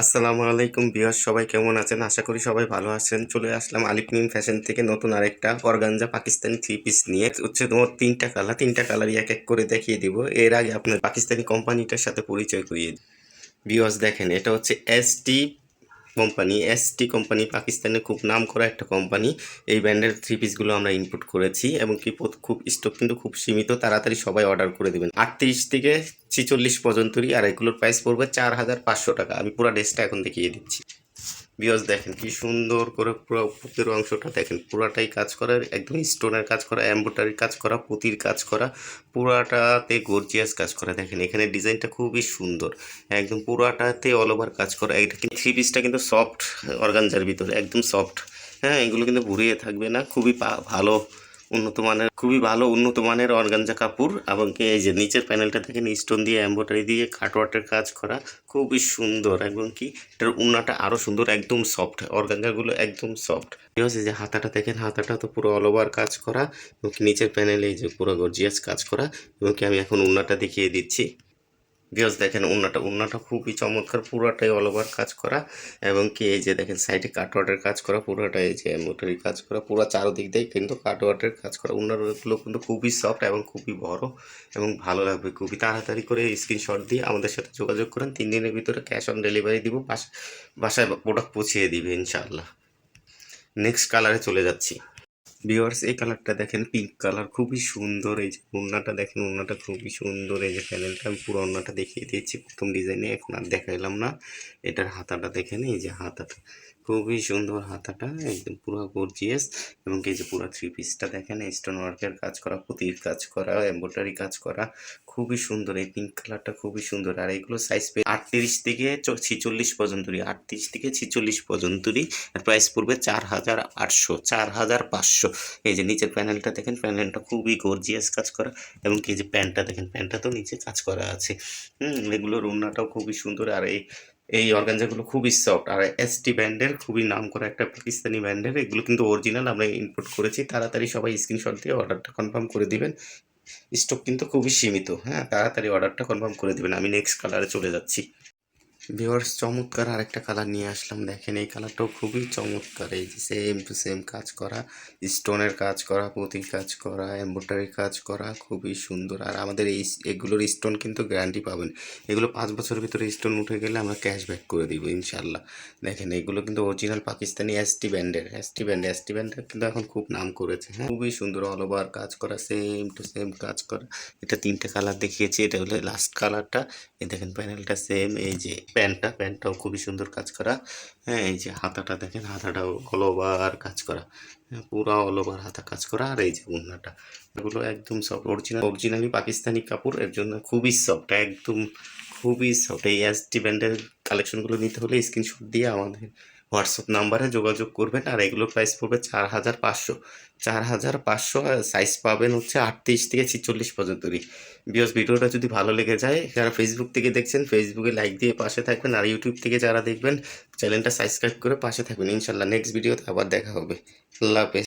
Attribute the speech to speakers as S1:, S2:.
S1: আসসালামু আলাইকুম ভিউয়ার্স, সবাই কেমন আছেন? আশা করি সবাই ভালো আছেন। চলে আসলাম আলিফ ফ্যাশন থেকে নতুন আরেকটা অর্গানজা পাকিস্তানি থ্রি পিস নিয়ে। হচ্ছে তোমার তিনটা কালারই এক এক করে দেখিয়ে দিব। এর আগে আপনার পাকিস্তানি কোম্পানিটার সাথে পরিচয় করিয়ে দিই। ভিউয়ার্স দেখেন, এটা হচ্ছে এসটি কোম্পানি পাকিস্তানের খুব নাম করা একটা কোম্পানি। এই ব্র্যান্ডের থ্রি পিসগুলো আমরা ইনপুট করেছি এবং কি খুব স্টক কিন্তু খুব সীমিত, তাড়াতাড়ি সবাই অর্ডার করে দেবেন। 38 থেকে 46 পর্যন্তই, আর এগুলোর প্রাইস পড়বে 4500 টাকা। আমি পুরো ড্রেসটা এখন দেখিয়ে দিচ্ছি। ভিউয়ার্স দেখেন কি সুন্দর করে পুরো পুঁতির অংশটা দেখেন, পুরাটাই কাজ করা, একদম স্টোনের কাজ করা, এমব্রয়ডারির কাজ করা, পুঁতির কাজ করা, পুরাটাতে গর্জিয়াস কাজ করা। দেখেন এখানে ডিজাইনটা খুবই সুন্দর, একদম পুরাটাতে অল ওভার কাজ করা। এটা কিন্তু থ্রি পিসটা কিন্তু সফট অর্গানজার ভিতরে, একদম সফট। হ্যাঁ, এগুলো কিন্তু ঘুরিয়ে থাকবে না, খুবই উন্নত মানের অর্গানজা কাপড়। এবং এই যে নিচের প্যানেলটা দেখেন স্টোন দিয়ে এমব্রয়ডারি দিয়ে কাটওয়ার্কের কাজ করা, খুবই সুন্দর। এবং কি এটার উন্নাটা আরো সুন্দর, একদম সফট, অর্গানজাগুলো একদম সফট। এই যে হাতাটা দেখেন, হাতাটা তো পুরো অল ওভার কাজ করা, এবং কি নিচের প্যানেলে এই যে পুরো গর্জিয়াস কাজ করা। এবং কি আমি এখন উন্নাটা দেখিয়ে দিচ্ছি। ভিউয়ার্স দেখেন উন্নাটা খুবই চমৎকার, পুরোটাই অল ওভার কাজ করা। এবং কি এই যে দেখেন সাইডে কাটওয়ার্টের কাজ করা, পুরোটাই এই যে এমব্রয়ডারি কাজ করা, পুরো চারদিক দিয়ে কিন্তু কাটওয়ার্টের কাজ করা। উন্নাগুলো কিন্তু খুবই সফট এবং খুবই বড় এবং ভালো লাগবে। খুবই তাড়াতাড়ি করে স্ক্রিনশট দিয়ে আমাদের সাথে যোগাযোগ করেন। 3 দিনের ভিতরে ক্যাশ অন ডেলিভারি দিব, বাসায় প্রোডাক্ট পৌঁছিয়ে দিবে ইনশাআল্লাহ। নেক্সট কালারে চলে যাচ্ছি। ভিউয়ার্স এই কালারটা দেখেন, পিঙ্ক কালার, খুবই সুন্দর। এই যে ওড়নাটা দেখেন, ওড়নাটা খুবই সুন্দর। এই যে প্যানেলটা আমি পুরো ওড়নাটা দেখিয়ে দিয়েছি প্রথম ডিজাইনে, এখন আর দেখাইলাম না। এটার হাতাটা দেখেন, এই যে হাতাটা খুবই সুন্দর, হাতাটা একদম পুরো গর্জিয়াস। এবং এই যে পুরো থ্রি পিসটা দেখেন, স্টোন ওয়ার্কের কাজ করা, পুঁতির কাজ করা, এমব্রয়ডারি কাজ করা, খুবই সুন্দর। এই পিঙ্ক কালারটা খুবই সুন্দর। আর এইগুলো সাইজ 38 থেকে 46 পর্যন্তই, 38 থেকে 46 পর্যন্তই। আর প্রাইস পড়বে 4800, 4500। এই যে নিচের প্যানেলটা দেখেন, প্যানেলটা খুবই গর্জিয়াস কাজ করা। এবং কি যে প্যান্টটা দেখেন, প্যান্টটা তো নিচে কাজ করা আছে। এগুলোর ওড়নাটাও খুবই সুন্দর। আর এই এই অর্গানজাগুলো খুবই সফট। আর এসটি ব্র্যান্ডের, খুবই নাম করা একটা পাকিস্তানি ব্র্যান্ডের। এগুলো কিন্তু অরিজিনাল, আমরা ইম্পোর্ট করেছি। তাড়াতাড়ি সবাই স্ক্রিনশট দিয়ে অর্ডারটা কনফার্ম করে দিবেন। স্টক কিন্তু খুবই সীমিত। হ্যাঁ, তাড়াতাড়ি অর্ডারটা কনফার্ম করে দিবেন। আমি নেক্সট কালারে চলে যাচ্ছি। ভিউয়ার্স চমৎকার আরেকটা কালার নিয়ে আসলাম। দেখেন এই কালারটাও খুবই চমৎকার। এই যে সেম টু সেম কাজ করা, স্টোনের কাজ করা, পুঁতির কাজ করা, এমব্রয়ডারি কাজ করা, খুবই সুন্দর। আর আমাদের এগুলোর স্টোন কিন্তু গ্যারান্টি পাবেন। এগুলো 5 বছরের ভিতরে স্টোন উঠে গেলে আমরা ক্যাশব্যাক করে দিব ইনশাল্লাহ। দেখেন এগুলো কিন্তু অরিজিনাল পাকিস্তানি এসটি ব্র্যান্ডের কিন্তু এখন খুব নাম করেছে। হ্যাঁ, খুবই সুন্দর, অল ওভার কাজ করা, সেম টু সেম কাজ করা। এটা 3টে কালার দেখিয়েছি, এটা হলো লাস্ট কালারটা। এই দেখেন প্যানেলটা সেম। এই যে প্যান্টটাও খুবই সুন্দর কাজ করা। হ্যাঁ, এই যে হাতাটা দেখেন, হাতাটাও অল ওভার কাজ করা। হ্যাঁ, পুরো অল ওভার হাতা কাজ করা। আর এই যে ওড়নাটা, এগুলো একদম সফট, অরিজিনালি পাকিস্তানি কাপড়, এর জন্য খুবই সফট, একদম খুবই সফট। এই এসটি ব্র্যান্ডের কালেকশনগুলো নিতে হলে স্ক্রিনশট দিয়ে আমাদের হোয়াটসঅ্যাপ নাম্বারে যোগাযোগ করবেন। আর এগুলোর প্রাইস পড়বে 4500, 4500। সাইজ পাবেন হচ্ছে 38 থেকে 46 পর্যন্তই। ভিডিওটা যদি ভালো লেগে যায়, যারা ফেসবুক থেকে দেখছেন ফেসবুকে লাইক দিয়ে পাশে থাকবেন। আর ইউটিউব থেকে যারা দেখবেন চ্যানেলটা সাবস্ক্রাইব করে পাশে থাকবেন। ইনশাল্লাহ নেক্সট ভিডিওতে আবার দেখা হবে। আল্লাহ হাফেজ।